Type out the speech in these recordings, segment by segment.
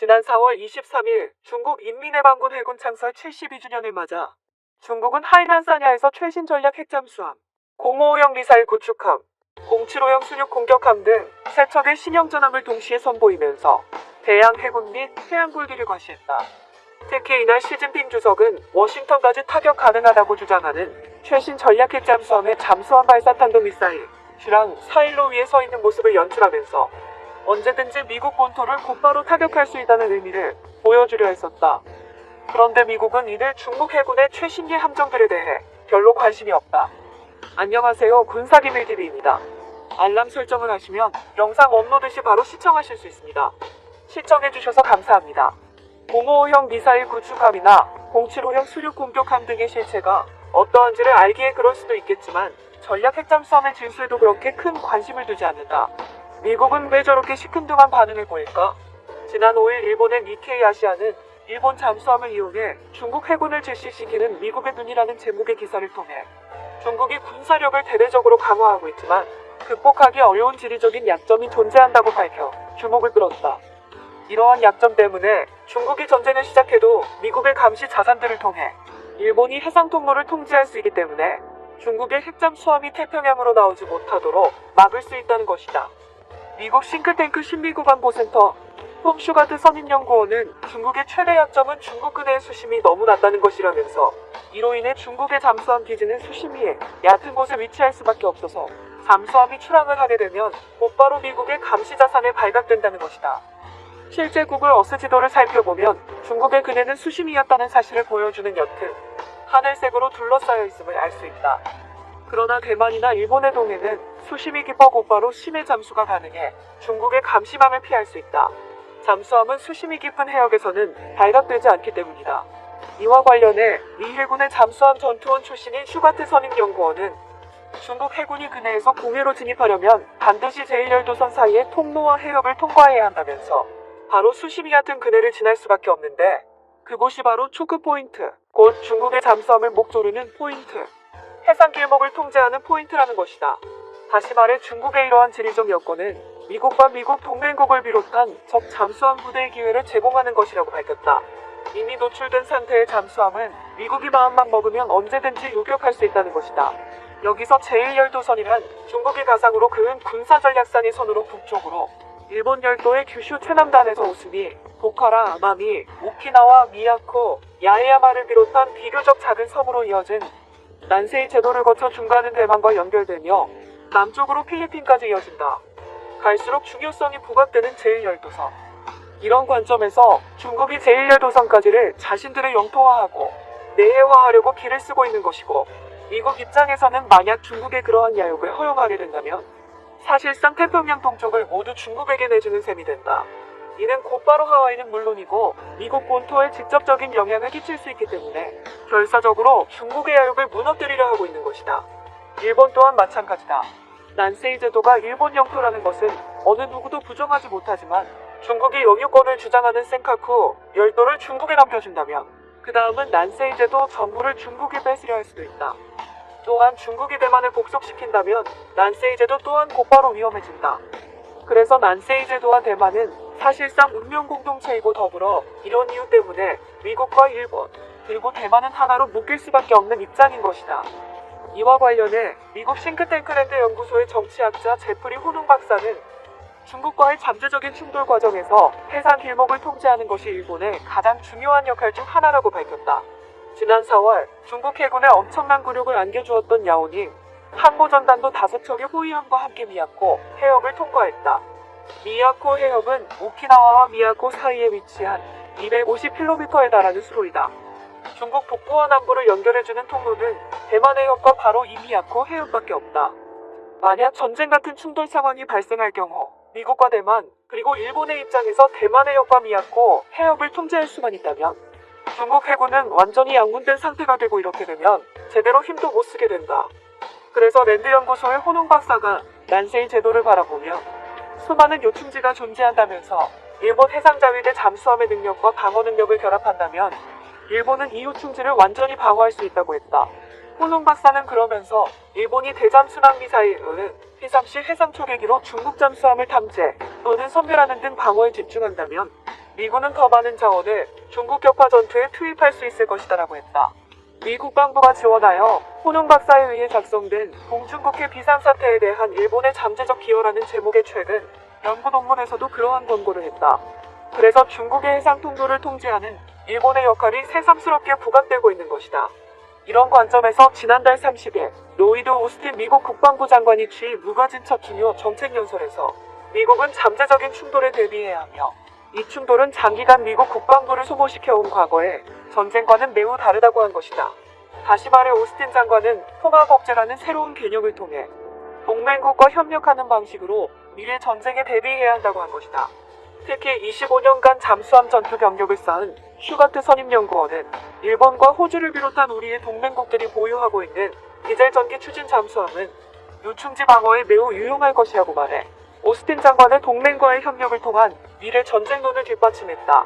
지난 4월 23일 중국 인민해방군 해군 창설 72주년을 맞아 중국은 하이난 사냐에서 최신 전략 핵잠수함, 055형 미사일 구축함, 075형 순육 공격함 등 세 척의 신형 전함을 동시에 선보이면서 대양 해군 및 해안 굴기를 과시했다. 특히 이날 시진핑 주석은 워싱턴까지 타격 가능하다고 주장하는 최신 전략 핵잠수함의 잠수함 발사 탄도 미사일 슈랑 4.15 위에 서 있는 모습을 연출하면서 언제든지 미국 본토를 곧바로 타격할 수 있다는 의미를 보여주려 했었다. 그런데 미국은 이들 중국 해군의 최신기 함정들에 대해 별로 관심이 없다. 안녕하세요, 군사기밀TV입니다. 알람 설정을 하시면 영상 업로드 시 바로 시청하실 수 있습니다. 시청해주셔서 감사합니다. 055형 미사일 구축함이나 075형 수륙 공격함 등의 실체가 어떠한지를 알기에 그럴 수도 있겠지만 전략 핵잠수함의 진수에도 그렇게 큰 관심을 두지 않는다. 미국은 왜 저렇게 시큰둥한 반응을 보일까? 지난 5일 일본의 니케이 아시아는 일본 잠수함을 이용해 중국 해군을 질시시키는 미국의 눈이라는 제목의 기사를 통해 중국이 군사력을 대대적으로 강화하고 있지만 극복하기 어려운 지리적인 약점이 존재한다고 밝혀 주목을 끌었다. 이러한 약점 때문에 중국이 전쟁을 시작해도 미국의 감시 자산들을 통해 일본이 해상 통로를 통제할 수 있기 때문에 중국의 핵잠수함이 태평양으로 나오지 못하도록 막을 수 있다는 것이다. 미국 싱크탱크 신미국 안보센터 톰 슈가트 선임연구원은 중국의 최대 약점은 중국 근해의 수심이 너무 낮다는 것이라면서 이로 인해 중국의 잠수함 기지는 수심 위에 얕은 곳에 위치할 수밖에 없어서 잠수함이 출항을 하게 되면 곧바로 미국의 감시 자산에 발각된다는 것이다. 실제 구글 어스 지도를 살펴보면 중국의 근해는 수심이었다는 사실을 보여주는 옅은 하늘색으로 둘러싸여 있음을 알 수 있다. 그러나 대만이나 일본의 동해는 수심이 깊어 곧바로 심해 잠수가 가능해 중국의 감시망을 피할 수 있다. 잠수함은 수심이 깊은 해역에서는 발각되지 않기 때문이다. 이와 관련해 미 해군의 잠수함 전투원 출신인 슈가트 선임연구원은 중국 해군이 근해에서 공해로 진입하려면 반드시 제1열도선 사이의 통로와 해역을 통과해야 한다면서 바로 수심이 얕은 근해를 지날 수밖에 없는데 그곳이 바로 초크 포인트, 곧 중국의 잠수함을 목조르는 포인트, 해상 길목을 통제하는 포인트라는 것이다. 다시 말해 중국의 이러한 지리적 여건은 미국과 미국 동맹국을 비롯한 적 잠수함 부대의 기회를 제공하는 것이라고 밝혔다. 이미 노출된 상태의 잠수함은 미국이 마음만 먹으면 언제든지 요격할 수 있다는 것이다. 여기서 제1열도선이란 중국이 가상으로 그은 군사전략상의 선으로 북쪽으로 일본 열도의 규슈 최남단에서 오스미, 보카라, 아마미, 오키나와, 미야코, 야에야마를 비롯한 비교적 작은 섬으로 이어진 난세이 제도를 거쳐 중간은 대만과 연결되며 남쪽으로 필리핀까지 이어진다. 갈수록 중요성이 부각되는 제1열도선. 이런 관점에서 중국이 제1열도선까지를 자신들의 영토화하고 내해화하려고 길을 쓰고 있는 것이고 미국 입장에서는 만약 중국의 그러한 야욕을 허용하게 된다면 사실상 태평양 동쪽을 모두 중국에게 내주는 셈이 된다. 이는 곧바로 하와이는 물론이고 미국 본토에 직접적인 영향을 끼칠 수 있기 때문에 결사적으로 중국의 야욕을 무너뜨리려 하고 있는 것이다. 일본 또한 마찬가지다. 난세이 제도가 일본 영토라는 것은 어느 누구도 부정하지 못하지만 중국이 영유권을 주장하는 센카쿠 열도를 중국에 넘겨준다면 그 다음은 난세이 제도 전부를 중국에 뺏으려 할 수도 있다. 또한 중국이 대만을 복속시킨다면 난세이 제도 또한 곧바로 위험해진다. 그래서 난세이 제도와 대만은 사실상 운명 공동체이고 더불어 이런 이유 때문에 미국과 일본 그리고 대만은 하나로 묶일 수밖에 없는 입장인 것이다. 이와 관련해 미국 싱크탱크랜드 연구소의 정치학자 제프리 호농 박사는 중국과의 잠재적인 충돌 과정에서 해상 길목을 통제하는 것이 일본의 가장 중요한 역할 중 하나라고 밝혔다. 지난 4월 중국 해군에 엄청난 굴욕을 안겨주었던 야오닝 항모전단도 5척의 호위함과 함께 미야코 해역을 통과했다. 미야코 해역은 오키나와와 미야코 사이에 위치한 250km에 달하는 수로이다. 중국 북부와 남부를 연결해주는 통로는 대만 해역과 바로 이 미야코 해역밖에 없다. 만약 전쟁 같은 충돌 상황이 발생할 경우 미국과 대만 그리고 일본의 입장에서 대만 해역과 미야코 해역을 통제할 수만 있다면 중국 해군은 완전히 양분된 상태가 되고 이렇게 되면 제대로 힘도 못 쓰게 된다. 그래서 랜드 연구소의 호농 박사가 난세이 제도를 바라보며 수많은 요충지가 존재한다면서 일본 해상자위대 잠수함의 능력과 방어 능력을 결합한다면 일본은 이 요충지를 완전히 방어할 수 있다고 했다. 호농 박사는 그러면서 일본이 대잠수함 미사일 P-30 해상 초계기로 중국 잠수함을 탐지 또는 선별하는 등 방어에 집중한다면 미군은 더 많은 자원을 중국 격파 전투에 투입할 수 있을 것이다라고 했다. 미 국방부가 지원하여 호농 박사에 의해 작성된 동중국해 비상사태에 대한 일본의 잠재적 기여라는 제목의 최근 연구 논문에서도 그러한 권고를 했다. 그래서 중국의 해상 통로를 통제하는 일본의 역할이 새삼스럽게 부각되고 있는 것이다. 이런 관점에서 지난달 30일 로이드 오스틴 미국 국방부 장관이 취임 무과진 첫 중요 정책연설에서 미국은 잠재적인 충돌에 대비해야 하며 이 충돌은 장기간 미국 국방부를 소모시켜온 과거의 전쟁과는 매우 다르다고 한 것이다. 다시 말해 오스틴 장관은 통합업체라는 새로운 개념을 통해 동맹국과 협력하는 방식으로 미래 전쟁에 대비해야 한다고 한 것이다. 특히 25년간 잠수함 전투 경력을 쌓은 슈가트 선임연구원은 일본과 호주를 비롯한 우리의 동맹국들이 보유하고 있는 디젤 전기 추진 잠수함은 요충지 방어에 매우 유용할 것이라고 말해 오스틴 장관의 동맹과의 협력을 통한 미래 전쟁론을 뒷받침했다.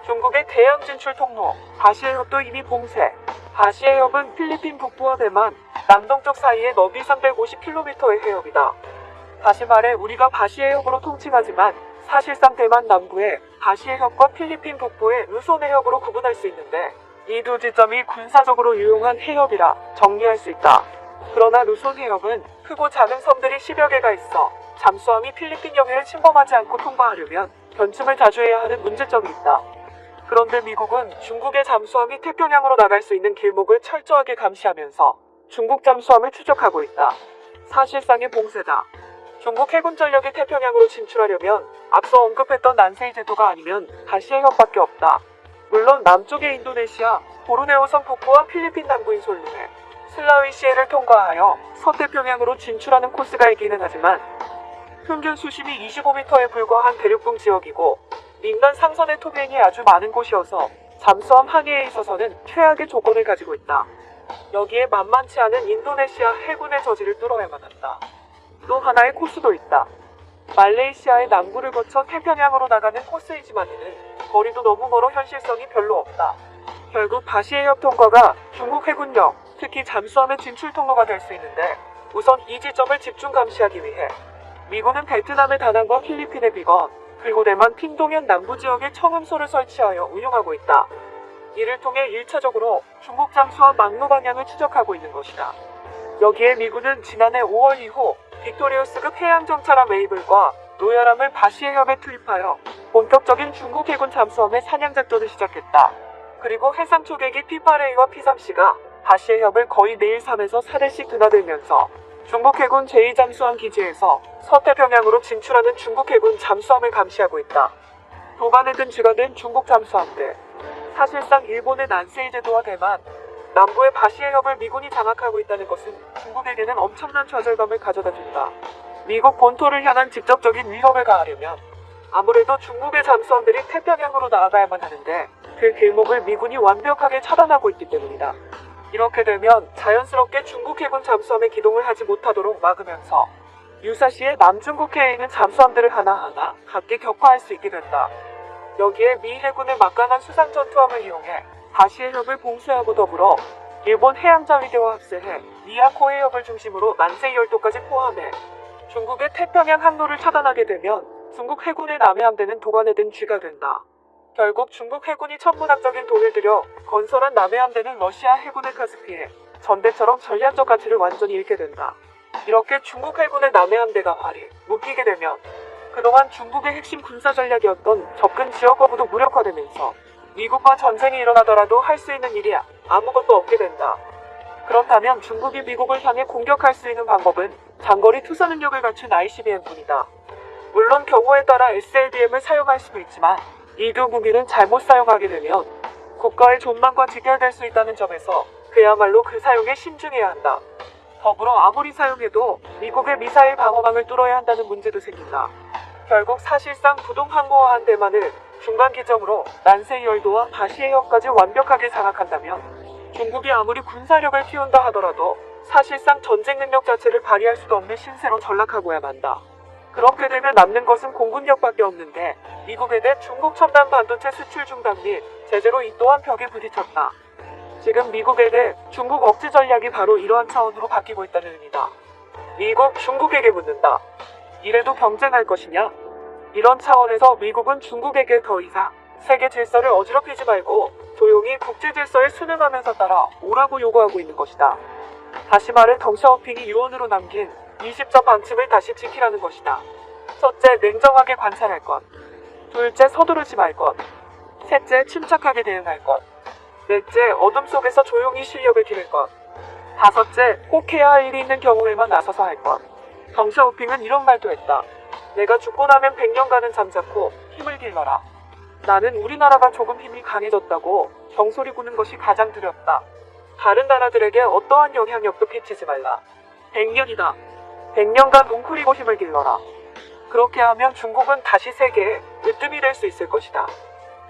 중국의 대양 진출 통로 바시해협도 이미 봉쇄. 바시해협은 필리핀 북부와 대만, 남동쪽 사이의 너비 350km의 해협이다. 다시 말해 우리가 바시해협으로 통칭하지만 사실상 대만 남부의 바시해협과 필리핀 북부의 루손 해협으로 구분할 수 있는데 이 두 지점이 군사적으로 유용한 해협이라 정리할 수 있다. 그러나 루손 해협은 크고 작은 섬들이 10여 개가 있어 잠수함이 필리핀 영해를 침범하지 않고 통과하려면 변침을 자주 해야 하는 문제점이 있다. 그런데 미국은 중국의 잠수함이 태평양으로 나갈 수 있는 길목을 철저하게 감시하면서 중국 잠수함을 추적하고 있다. 사실상의 봉쇄다. 중국 해군 전력이 태평양으로 진출하려면 앞서 언급했던 난세이 제도가 아니면 바시해협밖에 없다. 물론 남쪽의 인도네시아, 보르네오섬 북부와 필리핀 남부인 솔루메, 슬라위시해를 통과하여 서태평양으로 진출하는 코스가 있기는 하지만 평균 수심이 25m에 불과한 대륙붕 지역이고 민간 상선의 토빙이 아주 많은 곳이어서 잠수함 항해에 있어서는 최악의 조건을 가지고 있다. 여기에 만만치 않은 인도네시아 해군의 저지를 뚫어야만 한다. 또 하나의 코스도 있다. 말레이시아의 남부를 거쳐 태평양으로 나가는 코스이지만은 거리도 너무 멀어 현실성이 별로 없다. 결국 바시해협 통과가 중국 해군력, 특히 잠수함의 진출 통로가 될 수 있는데 우선 이 지점을 집중 감시하기 위해 미군은 베트남의 다낭과 필리핀의 비건, 그리고 대만 핑동현 남부 지역에 청음소를 설치하여 운용하고 있다. 이를 통해 1차적으로 중국 잠수함 막로 방향을 추적하고 있는 것이다. 여기에 미군은 지난해 5월 이후 빅토리우스급 해양정찰함 웨이블과 로얄함을 바시해협에 투입하여 본격적인 중국 해군 잠수함의 사냥 작전을 시작했다. 그리고 해상 초계기 P8A와 P3C가 바시해협을 거의 매일 3에서 4대씩 드나들면서 중국 해군 제2잠수함 기지에서 서태평양으로 진출하는 중국 해군 잠수함을 감시하고 있다. 도반에 든 쥐가 된 중국 잠수함들. 사실상 일본의 난세이 제도와 대만, 남부의 바시해협을 미군이 장악하고 있다는 것은 중국에게는 엄청난 좌절감을 가져다 준다. 미국 본토를 향한 직접적인 위협을 가하려면 아무래도 중국의 잠수함들이 태평양으로 나아가야만 하는데 그 길목을 미군이 완벽하게 차단하고 있기 때문이다. 이렇게 되면 자연스럽게 중국 해군 잠수함의 기동을 하지 못하도록 막으면서 유사시에 남중국해에 있는 잠수함들을 하나하나 각기 격파할 수 있게 된다. 여기에 미 해군의 막강한 수상 전투함을 이용해 바시해협을 봉쇄하고 더불어 일본 해양자위대와 합세해 미야코 해협을 중심으로 난세이 열도까지 포함해 중국의 태평양 항로를 차단하게 되면 중국 해군의 남해함대는 도관에 든 쥐가 된다. 결국 중국 해군이 천문학적인 돈을 들여 건설한 남해함대는 러시아 해군의 카스피해 전대처럼 전략적 가치를 완전히 잃게 된다. 이렇게 중국 해군의 남해함대가 발이 묶이게 되면 그동안 중국의 핵심 군사 전략이었던 접근 지역 거부도 무력화되면서 미국과 전쟁이 일어나더라도 할 수 있는 일이 아무것도 없게 된다. 그렇다면 중국이 미국을 향해 공격할 수 있는 방법은 장거리 투사 능력을 갖춘 ICBM뿐이다. 물론 경우에 따라 SLBM을 사용할 수도 있지만 이 두 무기는 잘못 사용하게 되면 국가의 존망과 직결될 수 있다는 점에서 그야말로 그 사용에 신중해야 한다. 더불어 아무리 사용해도 미국의 미사일 방어망을 뚫어야 한다는 문제도 생긴다. 결국 사실상 부동항모화한 대만을 중간 기점으로 난세이 열도와 바시해협까지 완벽하게 장악한다면 중국이 아무리 군사력을 키운다 하더라도 사실상 전쟁 능력 자체를 발휘할 수도 없는 신세로 전락하고야 만다. 그렇게 되면 남는 것은 공군력밖에 없는데 미국에 대해 중국 첨단 반도체 수출 중단 및 제재로 이 또한 벽에 부딪혔다. 지금 미국에 대해 중국 억제 전략이 바로 이러한 차원으로 바뀌고 있다는 의미다. 미국, 중국에게 묻는다. 이래도 경쟁할 것이냐? 이런 차원에서 미국은 중국에게 더 이상 세계 질서를 어지럽히지 말고 조용히 국제 질서에 순응하면서 따라 오라고 요구하고 있는 것이다. 다시 말해 덩샤오핑이 유언으로 남긴 20점 방침을 다시 지키라는 것이다. 첫째, 냉정하게 관찰할 것. 둘째, 서두르지 말 것. 셋째, 침착하게 대응할 것. 넷째, 어둠 속에서 조용히 실력을 기를 것. 다섯째, 꼭 해야 할 일이 있는 경우에만 나서서 할 것. 덩샤오핑은 이런 말도 했다. 내가 죽고 나면 100년간은 잠자코 힘을 길러라. 나는 우리나라가 조금 힘이 강해졌다고 정소리 구는 것이 가장 두렵다. 다른 나라들에게 어떠한 영향력도 끼치지 말라. 100년이다. 100년간 웅크리고 힘을 길러라. 그렇게 하면 중국은 다시 세계의 으뜸이 될 수 있을 것이다.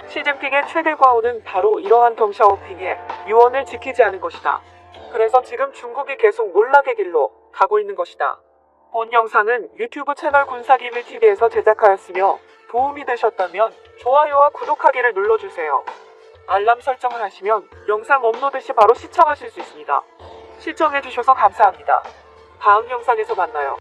시진핑의 최대 과오는 바로 이러한 덩샤오핑의 유언을 지키지 않은 것이다. 그래서 지금 중국이 계속 몰락의 길로 가고 있는 것이다. 본 영상은 유튜브 채널 군사기밀TV에서 제작하였으며 도움이 되셨다면 좋아요와 구독하기를 눌러주세요. 알람 설정을 하시면 영상 업로드 시 바로 시청하실 수 있습니다. 시청해주셔서 감사합니다. 다음 영상에서 만나요.